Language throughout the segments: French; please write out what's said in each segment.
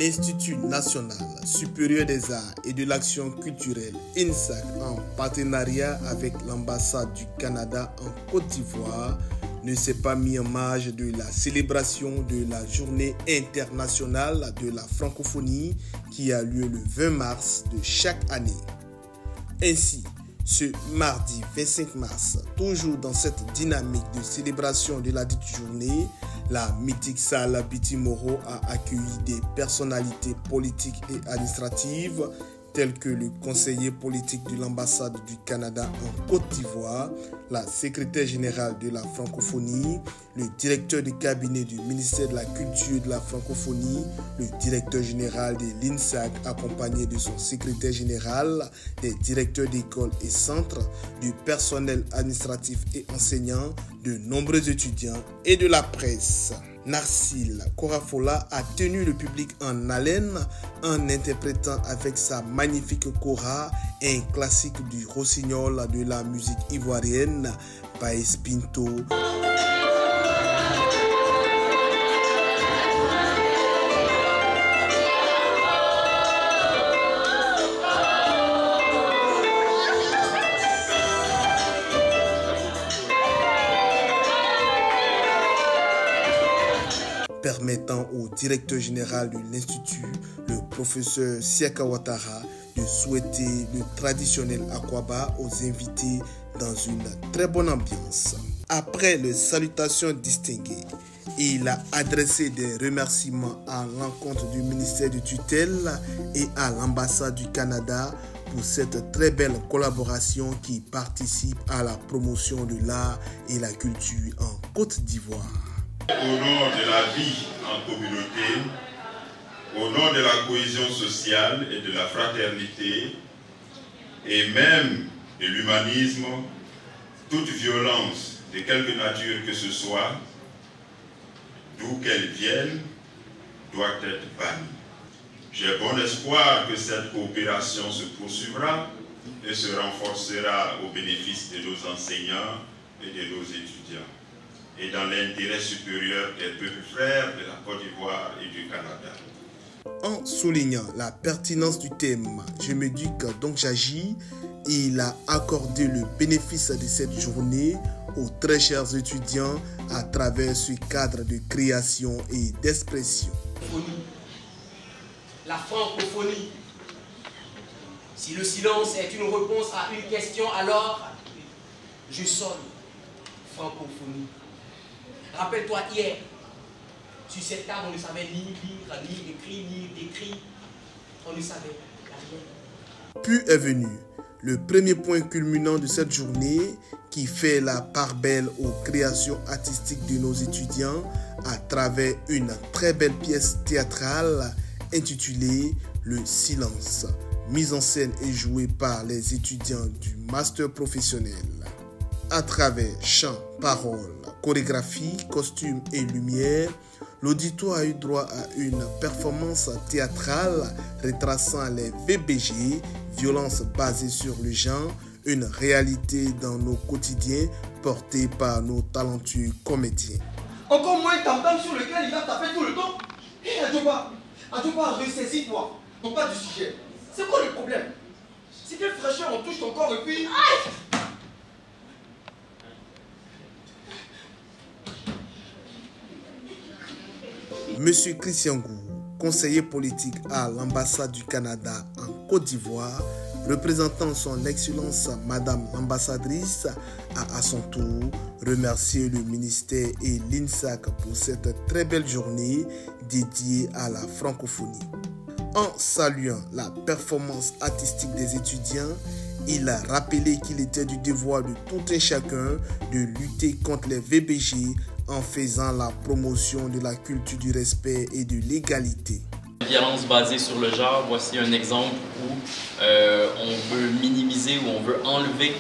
l'Institut national supérieur des arts et de l'action culturelle INSAC en partenariat avec l'ambassade du Canada en Côte d'Ivoire ne s'est pas mis en marge de la célébration de la journée internationale de la francophonie qui a lieu le 20 mars de chaque année. Ainsi, ce mardi 25 mars, toujours dans cette dynamique de célébration de la dite journée, la mythique salle Biti Moro a accueilli des personnalités politiques et administratives tels que le conseiller politique de l'ambassade du Canada en Côte d'Ivoire, la secrétaire générale de la francophonie, le directeur de cabinet du ministère de la Culture et de la francophonie, le directeur général de l'INSAC accompagné de son secrétaire général, des directeurs d'écoles et centres, du personnel administratif et enseignant, de nombreux étudiants et de la presse. Narcille Korafola a tenu le public en haleine en interprétant avec sa magnifique kora un classique du rossignol de la musique ivoirienne, Paes Pinto. Permettant au directeur général de l'Institut, le professeur Siaka Ouattara, de souhaiter le traditionnel Akwaba aux invités dans une très bonne ambiance. Après les salutations distinguées, il a adressé des remerciements à l'encontre du ministère de tutelle et à l'ambassade du Canada pour cette très belle collaboration qui participe à la promotion de l'art et la culture en Côte d'Ivoire. Au nom de la vie en communauté, au nom de la cohésion sociale et de la fraternité, et même de l'humanisme, toute violence de quelque nature que ce soit, d'où qu'elle vienne, doit être bannie. J'ai bon espoir que cette coopération se poursuivra et se renforcera au bénéfice de nos enseignants et de nos étudiants, et dans l'intérêt supérieur des peuples frères de la Côte d'Ivoire et du Canada. En soulignant la pertinence du thème « Je m'éduque donc j'agis », il a accordé le bénéfice de cette journée aux très chers étudiants à travers ce cadre de création et d'expression. La francophonie. Si le silence est une réponse à une question, alors je sonne francophonie. Rappelle-toi hier, sur cette table, on ne savait ni lire, ni écrire, ni décrire. On ne savait rien. Puis est venu le premier point culminant de cette journée qui fait la part belle aux créations artistiques de nos étudiants à travers une très belle pièce théâtrale intitulée Le Silence, mise en scène et jouée par les étudiants du master professionnel. À travers chants, paroles, chorégraphie, costumes et lumière, l'auditoire a eu droit à une performance théâtrale retraçant les VBG, violences basées sur le genre, une réalité dans nos quotidiens portée par nos talentueux comédiens. Encore moins un tam-tam sur lequel il a tapé tout le temps. Hé, Adjoba, ressaisis-toi. Non pas du sujet. C'est quoi le problème? C'est quelle fraîcheur on touche ton corps et puis... Aïe! Monsieur Christian Gou, conseiller politique à l'ambassade du Canada en Côte d'Ivoire, représentant son Excellence Madame l'ambassadrice, a à son tour remercié le ministère et l'INSAC pour cette très belle journée dédiée à la francophonie. En saluant la performance artistique des étudiants, il a rappelé qu'il était du devoir de tout un chacun de lutter contre les VBG en faisant la promotion de la culture du respect et de l'égalité. Violence basée sur le genre, voici un exemple où on veut minimiser, où on veut enlever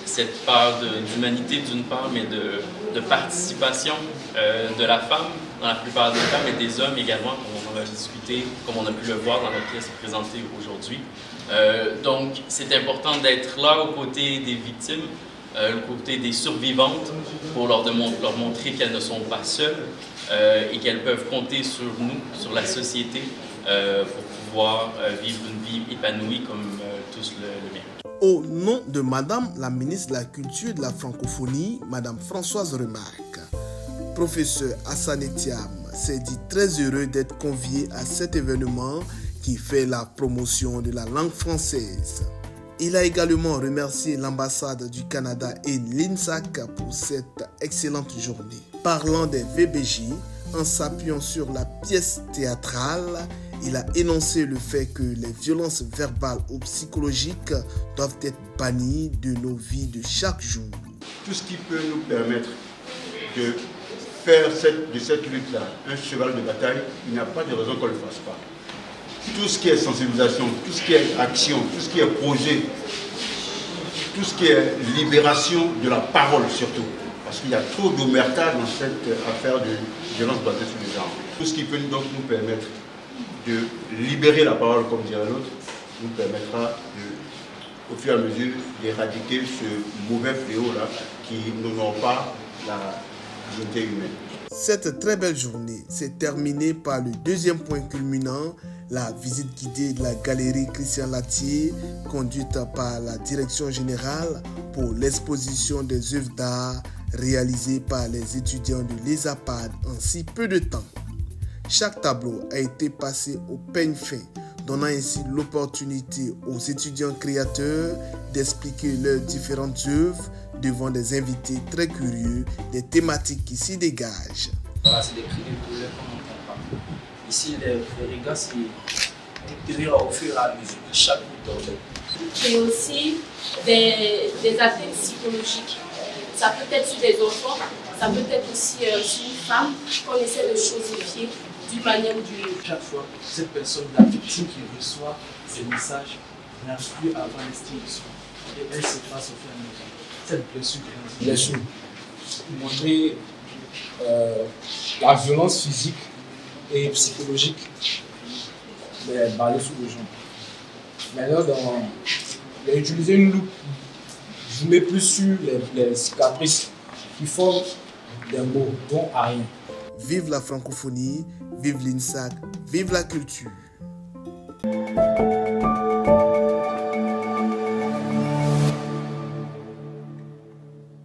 cette part d'humanité d'une part, mais de participation de la femme dans la plupart des cas, mais des hommes également, comme on a discuté, comme on a pu le voir dans la pièce présentée aujourd'hui. Donc c'est important d'être là aux côtés des victimes, le côté des survivantes pour leur montrer qu'elles ne sont pas seules et qu'elles peuvent compter sur nous, sur la société, pour pouvoir vivre une vie épanouie comme tous le méritent. Au nom de Madame la ministre de la Culture et de la Francophonie, Madame Françoise Remarque, professeur Hassan Etiam s'est dit très heureux d'être convié à cet événement qui fait la promotion de la langue française. Il a également remercié l'ambassade du Canada et l'INSAC pour cette excellente journée. Parlant des VBJ, en s'appuyant sur la pièce théâtrale, il a énoncé le fait que les violences verbales ou psychologiques doivent être bannies de nos vies de chaque jour. Tout ce qui peut nous permettre de faire de cette lutte-là un cheval de bataille, il n'y a pas de raison qu'on ne le fasse pas. Tout ce qui est sensibilisation, tout ce qui est action, tout ce qui est projet, tout ce qui est libération de la parole surtout. Parce qu'il y a trop d'omerta dans cette affaire de violence basée sur le genre. Tout ce qui peut donc nous permettre de libérer la parole, comme dirait l'autre, nous permettra au fur et à mesure d'éradiquer ce mauvais fléau-là qui n'honore pas la dignité humaine. Cette très belle journée s'est terminée par le deuxième point culminant, la visite guidée de la galerie Christian Latier, conduite par la direction générale pour l'exposition des œuvres d'art réalisées par les étudiants de l'ESAPAD en si peu de temps. Chaque tableau a été passé au peigne fin, donnant ainsi l'opportunité aux étudiants créateurs d'expliquer leurs différentes œuvres devant des invités très curieux des thématiques qui s'y dégagent. Voilà, c'est des cris de douleur qu'on n'entend pas. Ici, les regards, c'est de rire au fur et à mesure de chaque goutte d'eau. Et aussi des atteintes psychologiques. Ça peut être sur des enfants, ça peut être aussi sur une femme qu'on essaie de chosifier d'une manière ou d'une autre. Chaque fois, cette personne, la victime qui reçoit ces messages, n'arrive plus à avoir l'estime de soi. Et elle s'efface au fur et à mesure. Cette blessure grandit. Blessure. Montrer la violence physique et psychologique basée sur les gens. Maintenant, il a utilisé une loupe. Je mets plus sur les cicatrices qui forment des mots, dont à rien. Vive la francophonie, vive l'INSAC, vive la culture.